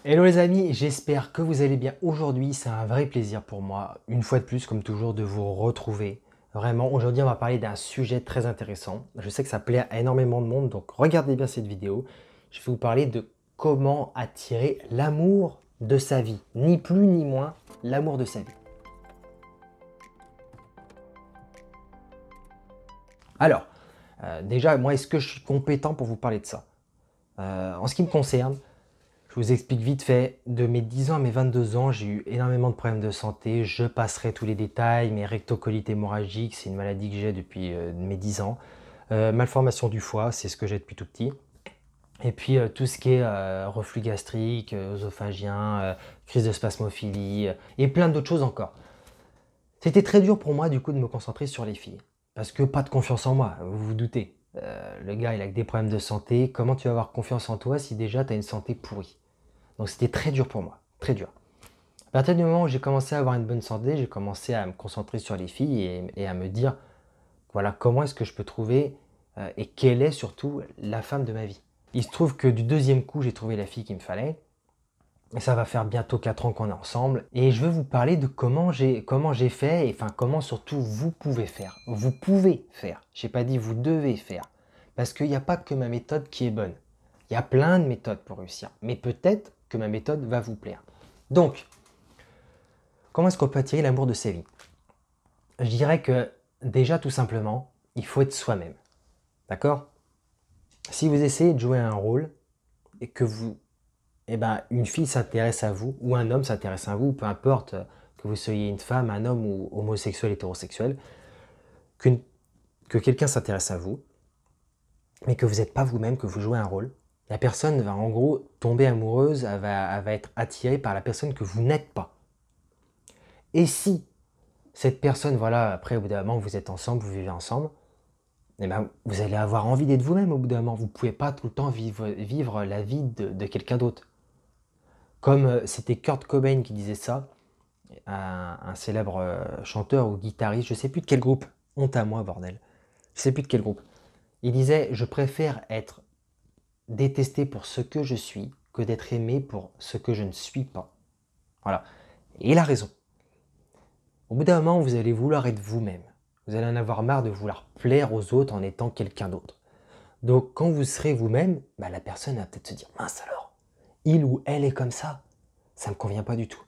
Hello les amis, j'espère que vous allez bien aujourd'hui. C'est un vrai plaisir pour moi, une fois de plus, comme toujours, de vous retrouver. Vraiment, aujourd'hui, on va parler d'un sujet très intéressant. Je sais que ça plaît à énormément de monde, donc regardez bien cette vidéo. Je vais vous parler de comment attirer l'amour de sa vie. Ni plus ni moins, l'amour de sa vie. Alors, déjà, moi, est-ce que je suis compétent pour vous parler de ça? En ce qui me concerne, je vous explique vite fait, de mes 10 ans à mes 22 ans, j'ai eu énormément de problèmes de santé. Je passerai tous les détails, mais rectocolite hémorragique, c'est une maladie que j'ai depuis mes 10 ans. Malformation du foie, c'est ce que j'ai depuis tout petit. Et puis tout ce qui est reflux gastrique, œsophagien, crise de spasmophilie, et plein d'autres choses encore. C'était très dur pour moi du coup de me concentrer sur les filles. Parce que pas de confiance en moi, vous vous doutez. Le gars il a que des problèmes de santé, comment tu vas avoir confiance en toi si déjà tu as une santé pourrie? Donc c'était très dur pour moi, très dur. À partir du moment où j'ai commencé à avoir une bonne santé, j'ai commencé à me concentrer sur les filles et à me dire, voilà, comment est-ce que je peux trouver et quelle est surtout la femme de ma vie. Il se trouve que du deuxième coup, j'ai trouvé la fille qu'il me fallait. Et ça va faire bientôt 4 ans qu'on est ensemble. Et je veux vous parler de comment j'ai fait, et enfin comment surtout vous pouvez faire. Vous pouvez faire. Je n'ai pas dit vous devez faire. Parce qu'il n'y a pas que ma méthode qui est bonne. Il y a plein de méthodes pour réussir. Mais peut-être que ma méthode va vous plaire. Donc, comment est-ce qu'on peut attirer l'amour de sa vie? Je dirais que déjà tout simplement, il faut être soi-même. D'accord? Si vous essayez de jouer un rôle et que une fille s'intéresse à vous, ou un homme s'intéresse à vous, peu importe que vous soyez une femme, un homme ou homosexuel, hétérosexuel, qu'une- que quelqu'un s'intéresse à vous, mais que vous n'êtes pas vous-même, que vous jouez un rôle, la personne va en gros tomber amoureuse, elle va être attirée par la personne que vous n'êtes pas. Et si cette personne, voilà, après au bout d'un moment vous êtes ensemble, vous vivez ensemble, eh ben, vous allez avoir envie d'être vous-même au bout d'un moment. Vous ne pouvez pas tout le temps vivre la vie de quelqu'un d'autre. Comme c'était Kurt Cobain qui disait ça, un célèbre chanteur ou guitariste, je ne sais plus de quel groupe, honte à moi bordel, je ne sais plus de quel groupe. Il disait, je préfère être détesté pour ce que je suis que d'être aimé pour ce que je ne suis pas. Voilà. Et il a raison. Au bout d'un moment, vous allez vouloir être vous-même. Vous allez en avoir marre de vouloir plaire aux autres en étant quelqu'un d'autre. Donc quand vous serez vous-même, la personne va peut-être se dire, mince alors, il ou elle est comme ça me convient pas du tout.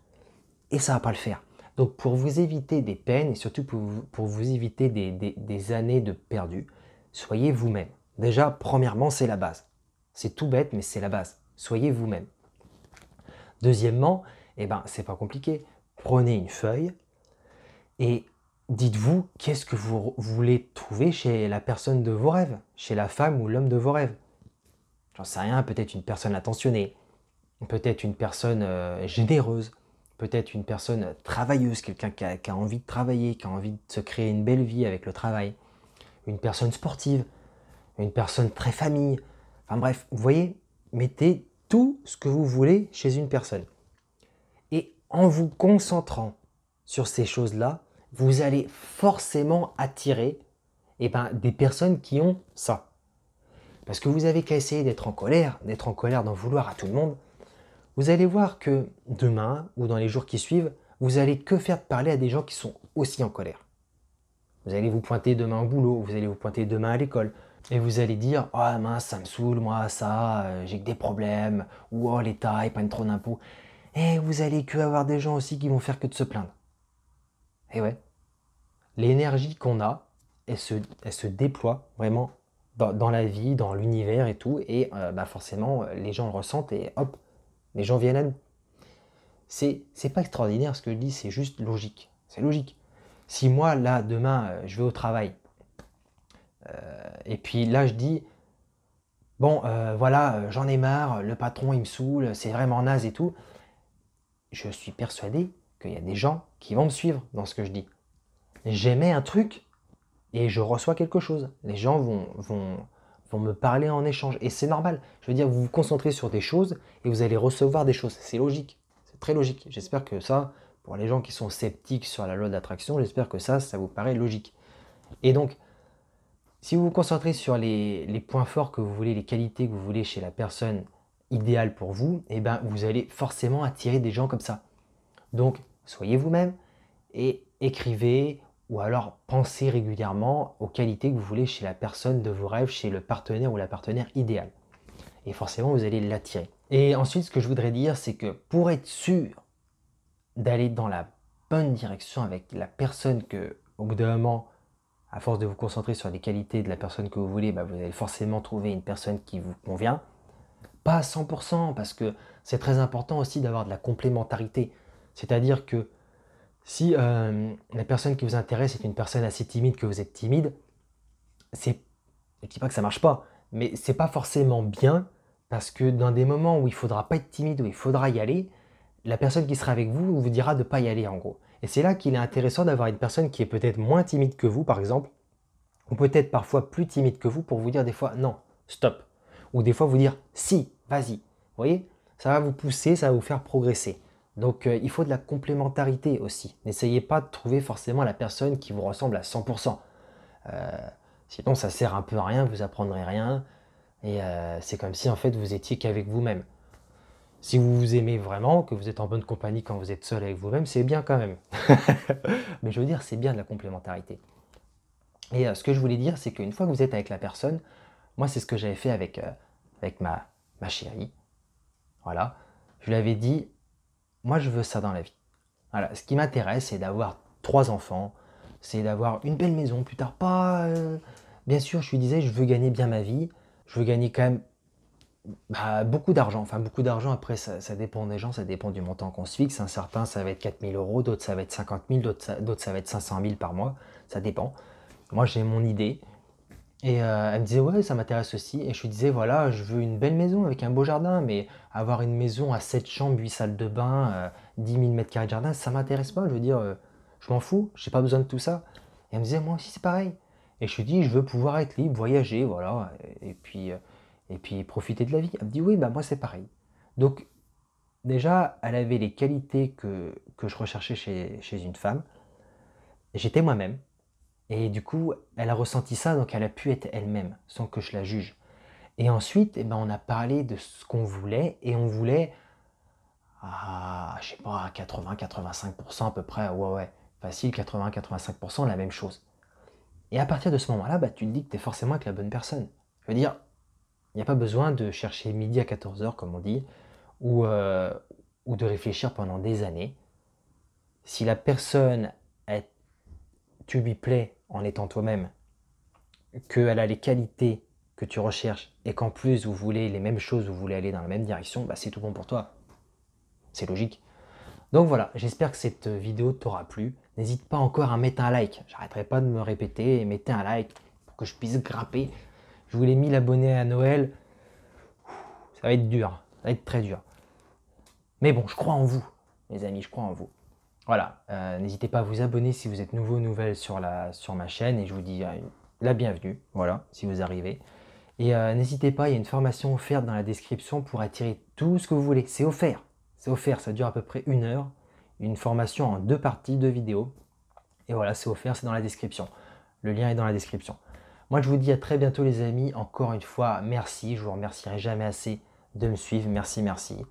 Et ça va pas le faire. Donc pour vous éviter des peines et surtout pour vous éviter des années de perdu, soyez vous-même. Déjà, premièrement, c'est la base. C'est tout bête, mais c'est la base. Soyez vous-même. Deuxièmement, c'est pas compliqué. Prenez une feuille et dites-vous qu'est-ce que vous voulez trouver chez la personne de vos rêves, chez la femme ou l'homme de vos rêves. J'en sais rien, peut-être une personne attentionnée, peut-être une personne généreuse, peut-être une personne travailleuse, quelqu'un qui a envie de travailler, qui a envie de se créer une belle vie avec le travail, une personne sportive, une personne très famille. Enfin bref, vous voyez, mettez tout ce que vous voulez chez une personne. Et en vous concentrant sur ces choses-là, vous allez forcément attirer des personnes qui ont ça. Parce que vous avez qu'à essayer d'être en colère, d'en vouloir à tout le monde. Vous allez voir que demain ou dans les jours qui suivent, vous allez que faire de parler à des gens qui sont aussi en colère. Vous allez vous pointer demain au boulot, vous allez vous pointer demain à l'école, et vous allez dire oh mince, ça me saoule, moi, ça, j'ai que des problèmes, ou oh l'État, ils prennent trop d'impôts. Et vous allez que avoir des gens aussi qui vont faire que de se plaindre. Et ouais, l'énergie qu'on a, elle se déploie vraiment dans la vie, dans l'univers et tout, et forcément, les gens le ressentent et hop, les gens viennent à nous. C'est pas extraordinaire ce que je dis, c'est juste logique. C'est logique. Si moi, là, demain, je vais au travail, et puis là, je dis, bon, voilà, j'en ai marre, le patron, il me saoule, c'est vraiment naze et tout, je suis persuadé qu'il y a des gens qui vont me suivre dans ce que je dis. J'émets un truc et je reçois quelque chose. Les gens vont me parler en échange. Et c'est normal. Je veux dire, vous vous concentrez sur des choses et vous allez recevoir des choses. C'est logique. C'est très logique. J'espère que ça, pour les gens qui sont sceptiques sur la loi d'attraction, j'espère que ça vous paraît logique. Et donc, si vous vous concentrez sur les points forts que vous voulez, les qualités que vous voulez chez la personne idéal pour vous, et ben, vous allez forcément attirer des gens comme ça. Donc, soyez vous-même et écrivez ou alors pensez régulièrement aux qualités que vous voulez chez la personne de vos rêves, chez le partenaire ou la partenaire idéale. Et forcément, vous allez l'attirer. Et ensuite, ce que je voudrais dire, c'est que pour être sûr d'aller dans la bonne direction avec la personne que, au bout d'un moment, à force de vous concentrer sur les qualités de la personne que vous voulez, bah, vous allez forcément trouver une personne qui vous convient. Pas à 100%, parce que c'est très important aussi d'avoir de la complémentarité. C'est-à-dire que si la personne qui vous intéresse est une personne assez timide, que vous êtes timide, je ne dis pas que ça ne marche pas, mais c'est pas forcément bien, parce que dans des moments où il ne faudra pas être timide, où il faudra y aller, la personne qui sera avec vous vous dira de ne pas y aller en gros. Et c'est là qu'il est intéressant d'avoir une personne qui est peut-être moins timide que vous, par exemple, ou peut-être parfois plus timide que vous, pour vous dire des fois non, stop. Ou des fois vous dire si, vas-y. Vous voyez, ça va vous pousser, ça va vous faire progresser. Donc il faut de la complémentarité aussi. N'essayez pas de trouver forcément la personne qui vous ressemble à 100%. Sinon ça sert un peu à rien, vous apprendrez rien. Et c'est comme si en fait vous étiez qu'avec vous-même. Si vous vous aimez vraiment, que vous êtes en bonne compagnie quand vous êtes seul avec vous-même, c'est bien quand même. Mais je veux dire, c'est bien de la complémentarité. Et ce que je voulais dire, c'est qu'une fois que vous êtes avec la personne, moi c'est ce que j'avais fait avec ma chérie. Voilà, je lui avais dit, moi je veux ça dans la vie. Voilà, ce qui m'intéresse, c'est d'avoir 3 enfants, c'est d'avoir une belle maison plus tard. Pas, bien sûr, je lui disais, je veux gagner bien ma vie, je veux gagner quand même beaucoup d'argent. Enfin, beaucoup d'argent, après, ça dépend des gens, ça dépend du montant qu'on se fixe. Certains, ça va être 4 000 euros, d'autres, ça va être 50 000, d'autres, ça va être 500 000 par mois. Ça dépend. Moi, j'ai mon idée. Et elle me disait, ouais, ça m'intéresse aussi. Et je lui disais, voilà, je veux une belle maison avec un beau jardin, mais avoir une maison à 7 chambres, 8 salles de bain, 10 000 mètres carrés de jardin, ça m'intéresse pas. Je veux dire, je m'en fous, j'ai pas besoin de tout ça. Et elle me disait, moi aussi, c'est pareil. Et je lui dis, je veux pouvoir être libre, voyager, voilà, et puis profiter de la vie. Elle me dit, oui, bah moi, c'est pareil. Donc, déjà, elle avait les qualités que je recherchais chez une femme. J'étais moi-même. Et du coup, elle a ressenti ça, donc elle a pu être elle-même, sans que je la juge. Et ensuite, eh ben, on a parlé de ce qu'on voulait, et on voulait, je sais pas, à 80-85% à peu près, ouais, facile, 80-85% la même chose. Et à partir de ce moment-là, bah, tu te dis que tu es forcément avec la bonne personne. Je veux dire, il n'y a pas besoin de chercher midi à 14 heures, comme on dit, ou de réfléchir pendant des années. Si la personne, tu lui plais en étant toi-même, qu'elle a les qualités que tu recherches et qu'en plus vous voulez les mêmes choses, vous voulez aller dans la même direction, bah c'est tout bon pour toi. C'est logique. Donc voilà, j'espère que cette vidéo t'aura plu. N'hésite pas encore à mettre un like. J'arrêterai pas de me répéter. Mettez un like pour que je puisse grimper. Je voulais 1000 abonnés à Noël. Ça va être dur. Ça va être très dur. Mais bon, je crois en vous, les amis. Je crois en vous. Voilà. N'hésitez pas à vous abonner si vous êtes nouveau ou nouvelle sur ma chaîne. Et je vous dis la bienvenue. Voilà, si vous arrivez. Et n'hésitez pas, il y a une formation offerte dans la description pour attirer tout ce que vous voulez. C'est offert. C'est offert, ça dure à peu près 1 heure. Une formation en 2 parties, 2 vidéos. Et voilà, c'est offert, c'est dans la description. Le lien est dans la description. Moi, je vous dis à très bientôt les amis. Encore une fois, merci. Je vous remercierai jamais assez de me suivre. Merci, merci.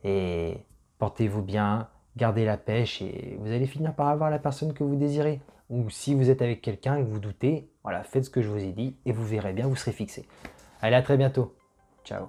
Et portez-vous bien, gardez la pêche et vous allez finir par avoir la personne que vous désirez. Ou si vous êtes avec quelqu'un que vous doutez, voilà, faites ce que je vous ai dit et vous verrez bien, vous serez fixé. Allez, à très bientôt. Ciao.